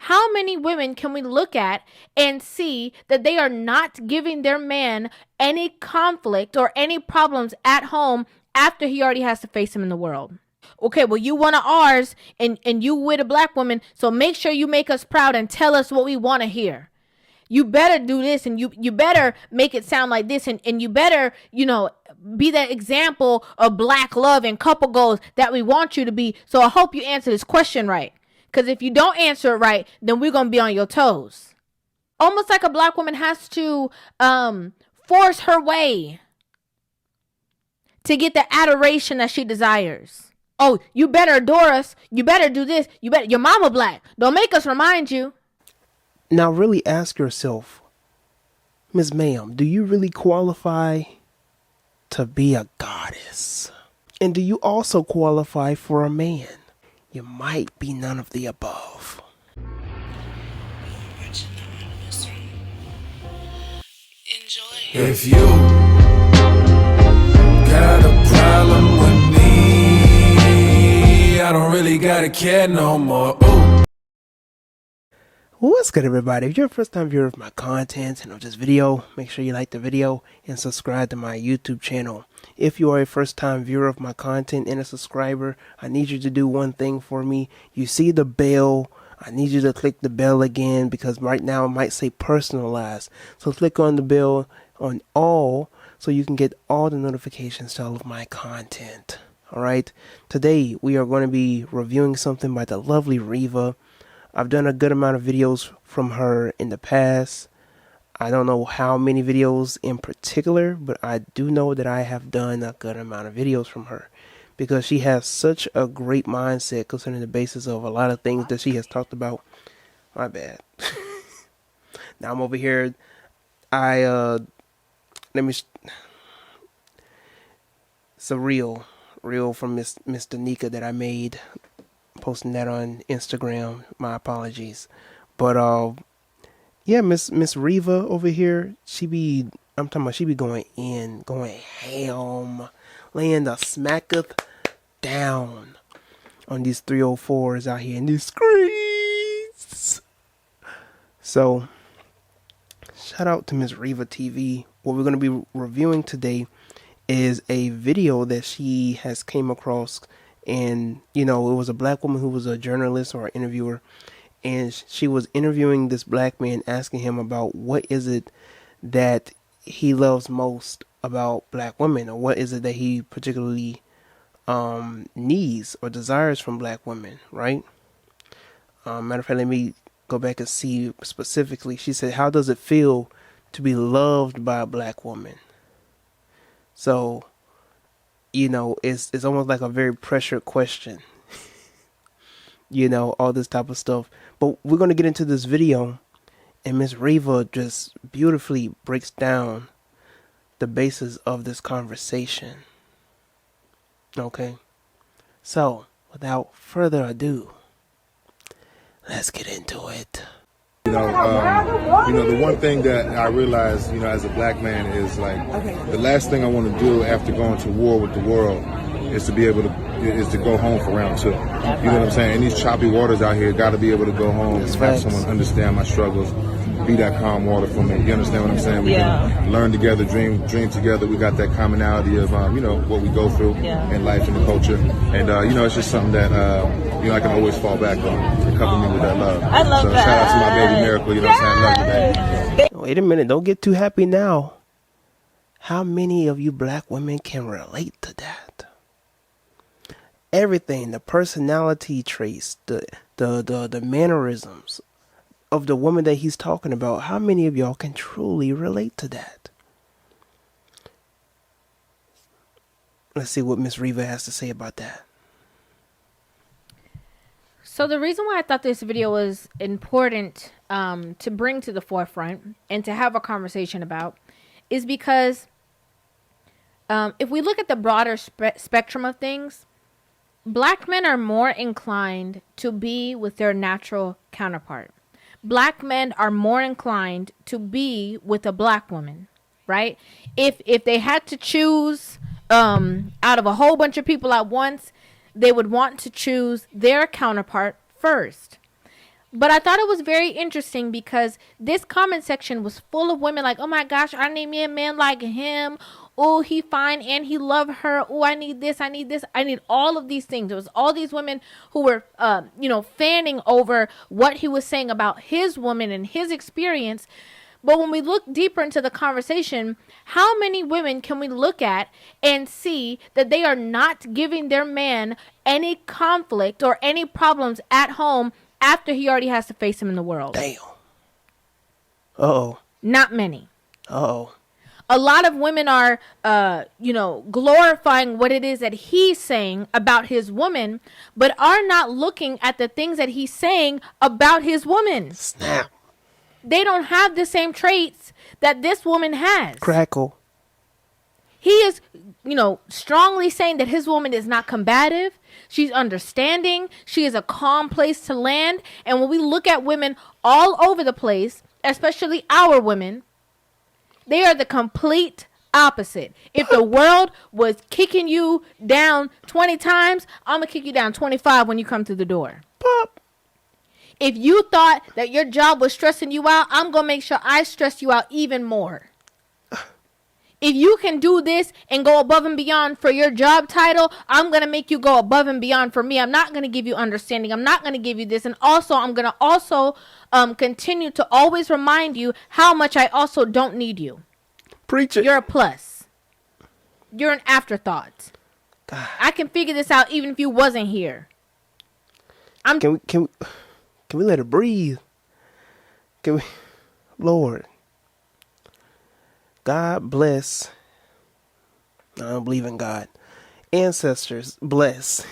How many women can we look at and see that they are not giving their man any conflict or any problems at home after he already has to face him in the world? Okay, well, you one of ours and you with a black woman, so make sure you make us proud and tell us what we want to hear. You better do this, and you better make it sound like this, and you better, be that example of black love and couple goals that we want you to be. So I hope you answer this question right. Because if you don't answer it right, then we're going to be on your toes. Almost like a black woman has to force her way to get the adoration that she desires. Oh, you better adore us. You better do this. Your mama black. Don't make us remind you. Now really ask yourself, Ms. Ma'am, do you really qualify to be a goddess? And do you also qualify for a man? You might be none of the above. If you got a problem with me, I don't really gotta care no more. Ooh. What's good, everybody? If you're a first time viewer of my content and of this video, make sure you like the video and subscribe to my YouTube channel. If you are a first time viewer of my content and a subscriber, I need you to do one thing for me. You see the bell. I need you to click the bell again because right now it might say personalized. So click on the bell on all so you can get all the notifications to all of my content. Alright, today we are going to be reviewing something by the lovely Rivah. I've done a good amount of videos from her in the past. I don't know how many videos in particular, but I do know that I have done a good amount of videos from her because she has such a great mindset concerning the basis of a lot of things that she has talked about. My bad. Now I'm over here. It's a reel from Miss Danica that I made. Posting that on Instagram. My apologies. But yeah, Miss Rivah over here, she be going ham, laying the smacketh down on these 304s out here in these streets. So shout out to Miss Rivah TV. What we're going to be reviewing today is a video that she has came across. And, it was a black woman who was a journalist or an interviewer. And she was interviewing this black man, asking him about what is it that he loves most about black women, or what is it that he particularly needs or desires from black women, right? Matter of fact, let me go back and see specifically. She said, how does it feel to be loved by a black woman? So, it's almost like a very pressured question. All this type of stuff. But we're going to get into this video, and Miss Rivah just beautifully breaks down the basis of this conversation. Okay? So, without further ado, let's get into it. The one thing that I realized, as a black man is like the last thing I want to do after going to war with the world is to be able to go home for round two. You know what I'm saying? In these choppy waters out here, got to be able to go home and have someone understand my struggles, be that calm water for me. You understand what I'm saying? We can learn together, dream together. We got that commonality of what we go through in life and the culture, and it's just something that I can always fall back on to cover me with that love. I love that. Shout out to my baby Miracle. You know what I'm saying? Love you, baby. Wait a minute, don't get too happy now. How many of you black women can relate to that? Everything, the personality traits, the mannerisms of the woman that he's talking about. How many of y'all can truly relate to that? Let's see what Miss Rivah has to say about that. So the reason why I thought this video was important to bring to the forefront and to have a conversation about is because if we look at the broader spectrum of things, black men are more inclined to be with their natural counterpart. Black men are more inclined to be with a black woman, right? If they had to choose out of a whole bunch of people at once, they would want to choose their counterpart first. But I thought it was very interesting because this comment section was full of women like, oh my gosh, I need me a man like him. Oh, he fine and he love her. Oh, I need this. I need this. I need all of these things. It was all these women who were, fanning over what he was saying about his woman and his experience. But when we look deeper into the conversation, how many women can we look at and see that they are not giving their man any conflict or any problems at home after he already has to face him in the world? Damn. Uh-oh. Not many. Uh-oh. A lot of women are, glorifying what it is that he's saying about his woman, but are not looking at the things that he's saying about his woman. Snap. They don't have the same traits that this woman has. Crackle. He is, strongly saying that his woman is not combative. She's understanding. She is a calm place to land. And when we look at women all over the place, especially our women, they are the complete opposite. If the world was kicking you down 20 times, I'm going to kick you down 25 when you come through the door. Pop. If you thought that your job was stressing you out, I'm going to make sure I stress you out even more. If you can do this and go above and beyond for your job title, I'm going to make you go above and beyond for me. I'm not going to give you understanding. I'm not going to give you this. And also, I'm going to continue to always remind you how much I also don't need you. Preach it. You're a plus. You're an afterthought. I can figure this out even if you wasn't here. Can we let it breathe? Can we, Lord, God bless. I don't believe in God. Ancestors bless.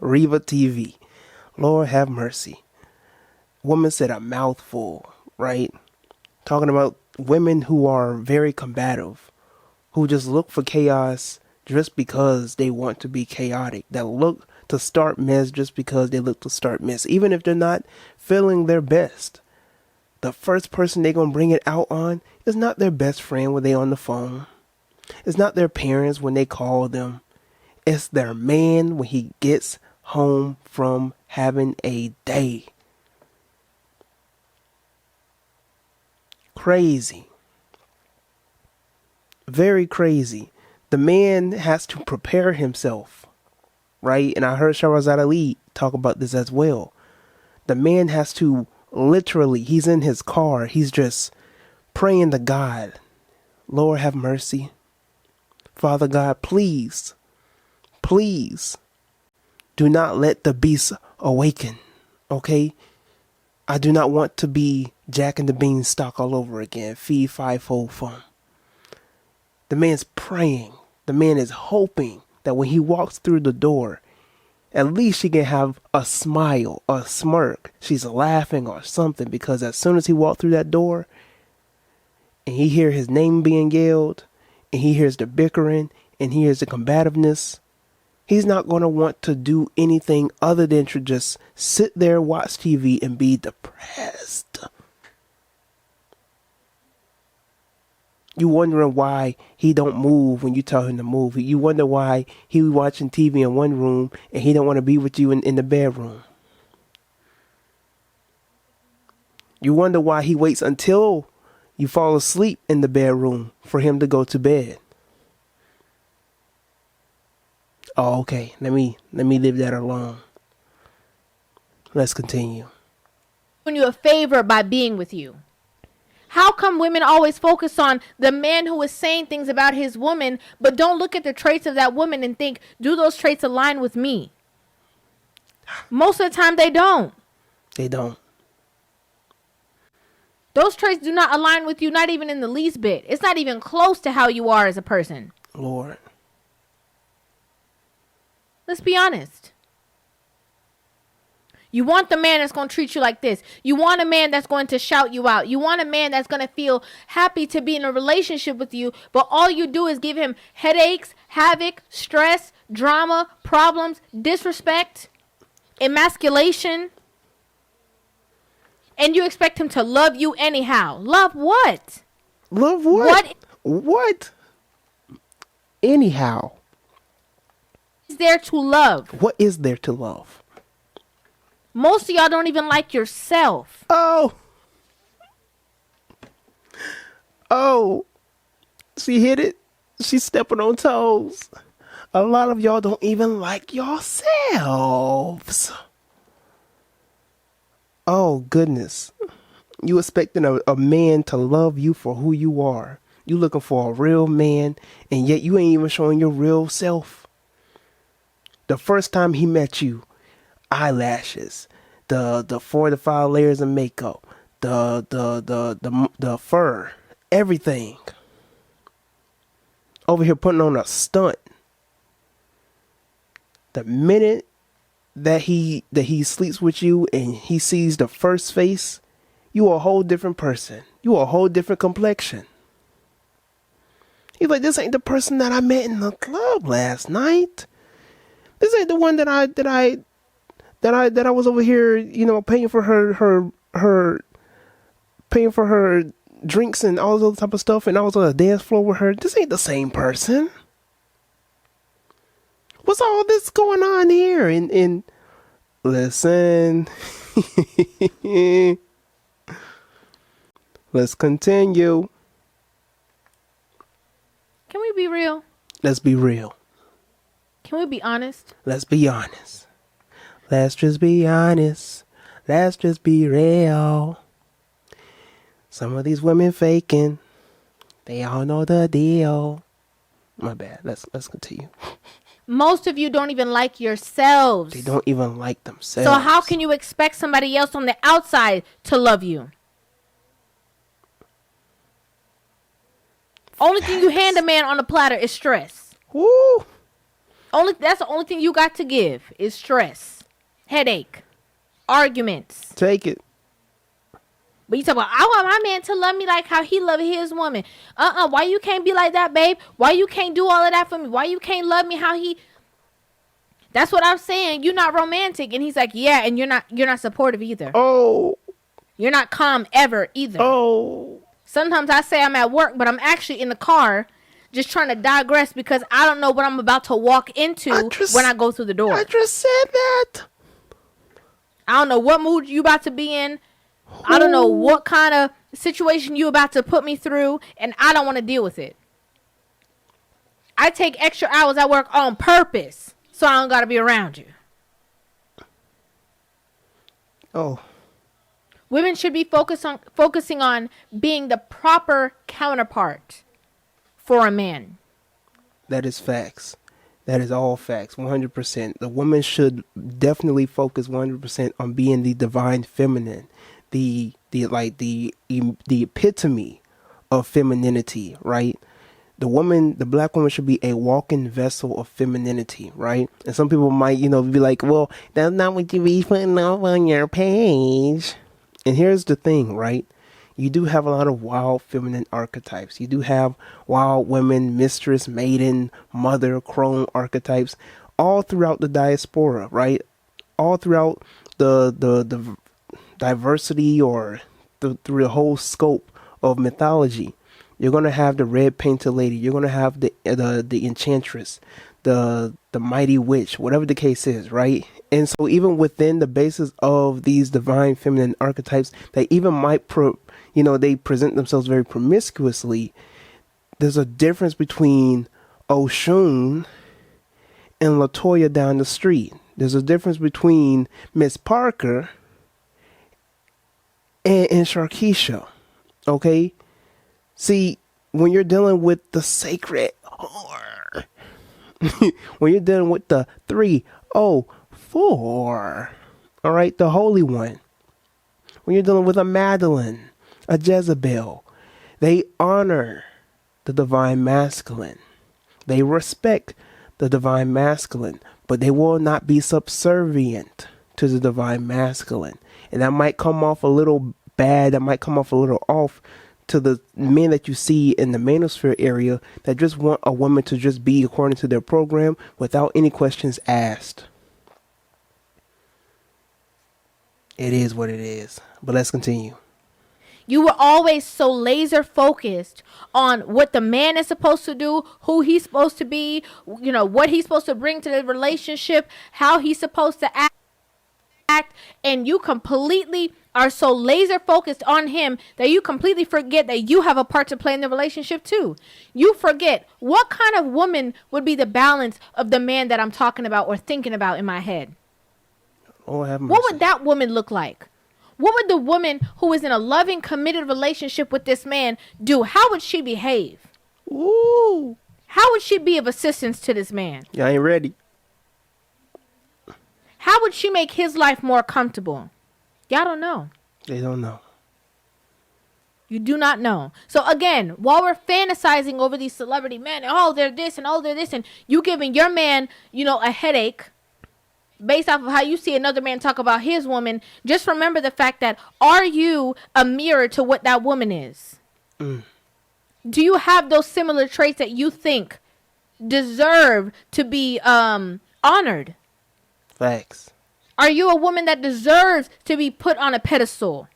Rivah TV. Lord have mercy. Woman said a mouthful, right? Talking about women who are very combative, who just look for chaos just because they want to be chaotic, that look to start mess just because they look to start mess, even if they're not feeling their best. The first person they're going to bring it out on is not their best friend when they on the phone. It's not their parents when they call them. It's their man when he gets home from having a day. Crazy. Very crazy. The man has to prepare himself, right? And I heard Shahrazad Ali talk about this as well. The man has to literally, he's in his car, he's just praying to God, Lord have mercy. Father God, please do not let the beast awaken, okay? I do not want to be Jack and the Beanstalk all over again. Feed fivefold fun. The man's praying. The man is hoping that when he walks through the door, at least she can have a smile, a smirk. She's laughing or something, because as soon as he walked through that door and he hears his name being yelled and he hears the bickering and he hears the combativeness, he's not going to want to do anything other than to just sit there, watch TV and be depressed. You wondering why he don't move when you tell him to move. You wonder why he watching TV in one room and he don't want to be with you in the bedroom. You wonder why he waits until you fall asleep in the bedroom for him to go to bed. Oh, okay. Let me leave that alone. Let's continue. Doing you a favor by being with you. How come women always focus on the man who is saying things about his woman, but don't look at the traits of that woman and think, do those traits align with me? Most of the time they don't. They don't. Those traits do not align with you, not even in the least bit. It's not even close to how you are as a person. Lord. Let's be honest. You want the man that's going to treat you like this. You want a man that's going to shout you out. You want a man that's going to feel happy to be in a relationship with you, but all you do is give him headaches, havoc, stress, drama, problems, disrespect, emasculation. And you expect him to love you anyhow. Love what? Love what? What? Anyhow. Is there to love? What is there to love? Most of y'all don't even like yourself. Oh, she hit it. She's stepping on toes. A lot of y'all don't even like yourselves. Oh, goodness. You expecting a man to love you for who you are. You looking for a real man, and yet you ain't even showing your real self. The first time he met you, eyelashes, the 4 to 5 layers of makeup, the fur, everything. Over here putting on a stunt. The minute that he sleeps with you and he sees the first face, you are a whole different person. You are a whole different complexion. He's like, this ain't the person that I met in the club last night. This ain't the one that I was over here, you know, paying for her drinks and all those type of stuff, and I was on the dance floor with her. This ain't the same person. What's all this going on here? And listen. Let's continue. Can we be real? Let's be real. Can we be honest? Let's be honest. Let's just be honest. Let's just be real. Some of these women faking. They all know the deal. My bad. Let's continue. Most of you don't even like yourselves. They don't even like themselves. So how can you expect somebody else on the outside to love you? Only thing you hand a man on a platter is stress. Woo! That's the only thing you got to give is stress, headache, arguments. Take it. But you talk about, I want my man to love me like how he love his woman. Why you can't be like that, babe? Why you can't do all of that for me? Why you can't love me how he? That's what I'm saying. You're not romantic, and he's like, yeah, and you're not supportive either. Oh. You're not calm ever either. Oh. Sometimes I say I'm at work, but I'm actually in the car just trying to digress because I don't know what I'm about to walk into when I go through the door. I just said that. I don't know what mood you about to be in. I don't know what kind of situation you about to put me through, and I don't want to deal with it. I take extra hours at work on purpose so I don't got to be around you. Oh. Women should be focusing on being the proper counterpart for a man. That is facts. That is all facts. 100%. The woman should definitely focus 100% on being the divine feminine, the epitome of femininity, right? The black woman should be a walking vessel of femininity, right? And some people might, be like, well, that's not what you be putting up on your page. And here's the thing, right? You do have a lot of wild feminine archetypes. You do have wild women, mistress, maiden, mother, crone archetypes all throughout the diaspora, right? All throughout the diversity or through the whole scope of mythology. You're going to have the red painted lady. You're going to have the enchantress, the mighty witch, whatever the case is, right? And so even within the basis of these divine feminine archetypes, they even might they present themselves very promiscuously. There's a difference between Oshun and LaToya down the street. There's a difference between Miss Parker and Sharkeisha. Okay? See, when you're dealing with the sacred whore, when you're dealing with the 304, all right, the holy one, when you're dealing with a Madeline, a Jezebel, they honor the divine masculine. They respect the divine masculine, but they will not be subservient to the divine masculine. And that might come off a little bad, that might come off a little off to the men that you see in the manosphere area that just want a woman to just be according to their program without any questions asked. It is what it is. But let's continue. You were always so laser focused on what the man is supposed to do, who he's supposed to be, what he's supposed to bring to the relationship, how he's supposed to act. and you completely are so laser focused on him that you completely forget that you have a part to play in the relationship too. You forget what kind of woman would be the balance of the man that I'm talking about or thinking about in my head. Oh, have mercy. What would that woman look like? What would the woman who is in a loving, committed relationship with this man do? How would she behave? Ooh. How would she be of assistance to this man? Y'all ain't ready. How would she make his life more comfortable? Y'all don't know. They don't know. You do not know. So again, while we're fantasizing over these celebrity men, oh, they're this and oh, they're this, and you giving your man, a headache based off of how you see another man talk about his woman, just remember the fact that, are you a mirror to what that woman is? Do you have those similar traits that you think deserve to be honored? Facts. Are you a woman that deserves to be put on a pedestal?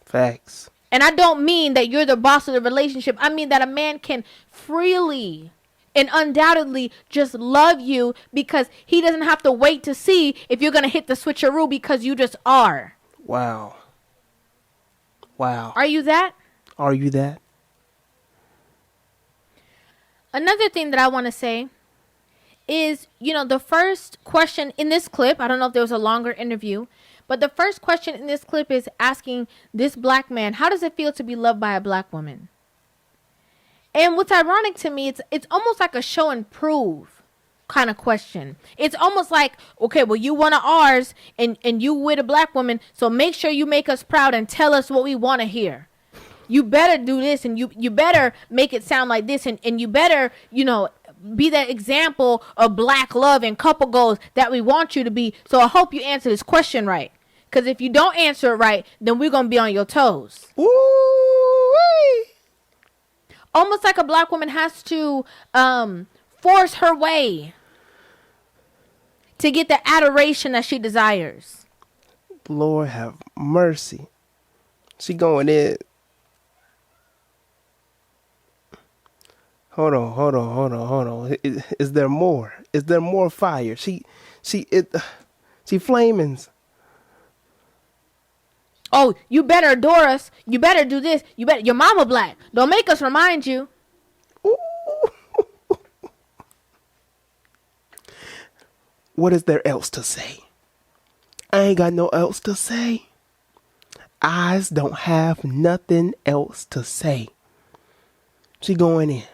Facts. And I don't mean that you're the boss of the relationship. I mean that a man can freely and undoubtedly just love you because he doesn't have to wait to see if you're going to hit the switcheroo because you just are. Wow. Wow. Are you that? Are you that? Another thing that I want to say is, the first question in this clip, I don't know if there was a longer interview, but the first question in this clip is asking this black man, how does it feel to be loved by a black woman? And what's ironic to me, it's almost like a show and prove kind of question. It's almost like, okay, well, you one of ours and you with a black woman, so make sure you make us proud and tell us what we want to hear. You better do this and you better make it sound like this and you better, be that example of black love and couple goals that we want you to be. So I hope you answer this question right. Because if you don't answer it right, then we're going to be on your toes. Ooh-wee. Almost like a black woman has to force her way to get the adoration that she desires. Lord have mercy. She going in. Hold on. Is there more? Is there more fire? She flamings. Oh, you better adore us. You better do this. Your mama black. Don't make us remind you. Ooh. What is there else to say? I ain't got no else to say. Eyes don't have nothing else to say. She going in.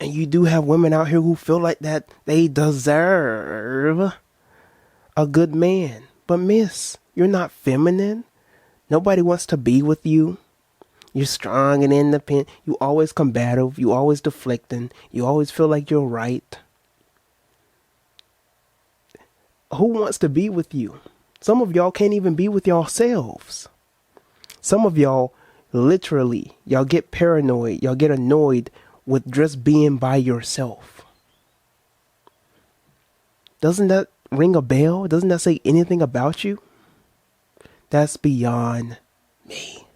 And you do have women out here who feel like that they deserve a good man. But miss, you're not feminine. Nobody wants to be with you. You're strong and independent. You always combative. You always deflecting. You always feel like you're right. Who wants to be with you? Some of y'all can't even be with yourselves. Some of y'all literally, y'all get paranoid. Y'all get annoyed with just being by yourself. Doesn't that ring a bell? Doesn't that say anything about you? That's beyond me.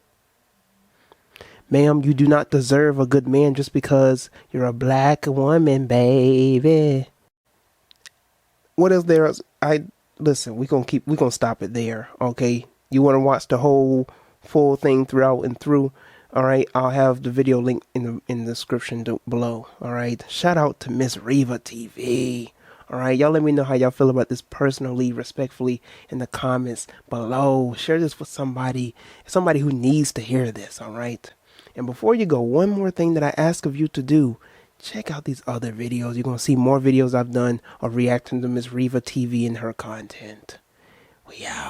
Ma'am, you do not deserve a good man just because you're a black woman, baby. What is there? Listen, we're gonna stop it there, okay? You wanna watch the whole full thing throughout and through? All right, I'll have the video link in the description below. All right, shout out to Miss Rivah TV. All right, y'all let me know how y'all feel about this personally, respectfully in the comments below. Share this with somebody who needs to hear this. All right, and before you go, one more thing that I ask of you to do: check out these other videos. You're gonna see more videos I've done of reacting to Miss Rivah TV and her content. We out.